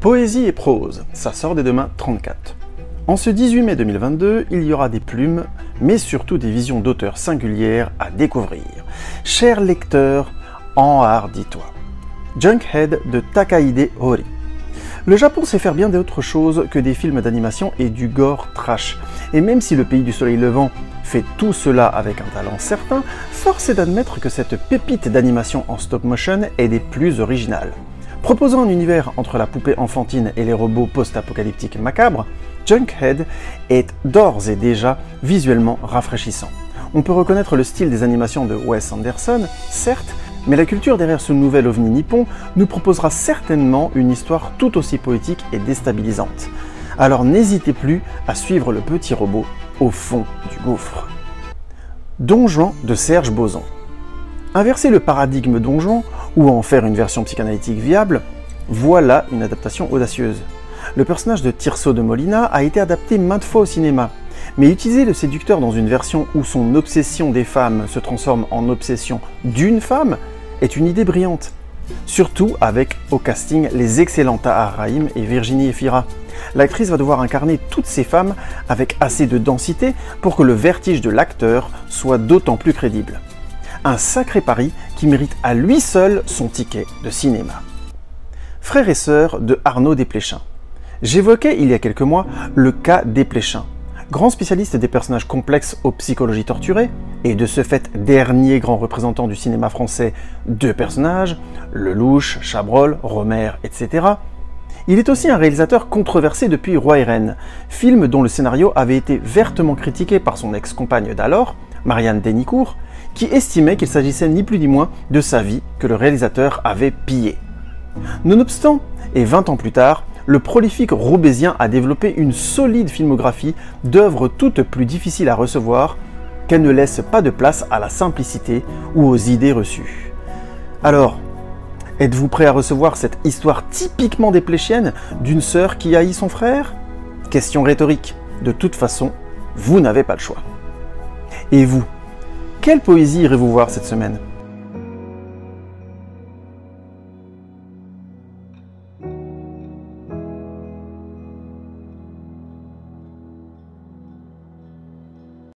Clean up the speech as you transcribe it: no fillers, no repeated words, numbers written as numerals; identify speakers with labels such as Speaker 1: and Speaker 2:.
Speaker 1: Poésie et prose, ça sort des demain 34. En ce 18 mai 2022, il y aura des plumes, mais surtout des visions d'auteurs singulières à découvrir. Chers lecteurs, enhardis-toi. Junkhead de Takahide Hori. Le Japon sait faire bien d'autres choses que des films d'animation et du gore trash. Et même si le pays du soleil levant fait tout cela avec un talent certain, force est d'admettre que cette pépite d'animation en stop motion est des plus originales. Proposant un univers entre la poupée enfantine et les robots post-apocalyptiques macabres, Junkhead est d'ores et déjà visuellement rafraîchissant. On peut reconnaître le style des animations de Wes Anderson, certes, mais la culture derrière ce nouvel ovni nippon nous proposera certainement une histoire tout aussi poétique et déstabilisante. Alors n'hésitez plus à suivre le petit robot au fond du gouffre. Don Juan de Serge Bozon. Inverser le paradigme Don Juan, ou en faire une version psychanalytique viable, voilà une adaptation audacieuse. Le personnage de Tirso de Molina a été adapté maintes fois au cinéma, mais utiliser le séducteur dans une version où son obsession des femmes se transforme en obsession d'une femme est une idée brillante. Surtout avec au casting les excellents Tahar Rahim et Virginie Efira. L'actrice va devoir incarner toutes ces femmes avec assez de densité pour que le vertige de l'acteur soit d'autant plus crédible. Un sacré pari qui mérite à lui seul son ticket de cinéma. Frères et sœurs de Arnaud Desplechin. J'évoquais il y a quelques mois le cas Desplechin, grand spécialiste des personnages complexes aux psychologies torturées, et de ce fait dernier grand représentant du cinéma français de personnages, Lelouch, Chabrol, Romer, etc. Il est aussi un réalisateur controversé depuis Roi et Reine, film dont le scénario avait été vertement critiqué par son ex-compagne d'alors, Marianne Denicourt, qui estimait qu'il s'agissait ni plus ni moins de sa vie que le réalisateur avait pillé. Nonobstant, et 20 ans plus tard, le prolifique roubaisien a développé une solide filmographie d'œuvres toutes plus difficiles à recevoir, qu'elles ne laissent pas de place à la simplicité ou aux idées reçues. Alors, êtes-vous prêt à recevoir cette histoire typiquement desplechéenne d'une sœur qui haït son frère? Question rhétorique. De toute façon, vous n'avez pas le choix. Et vous, quelle poésie irez-vous voir cette semaine?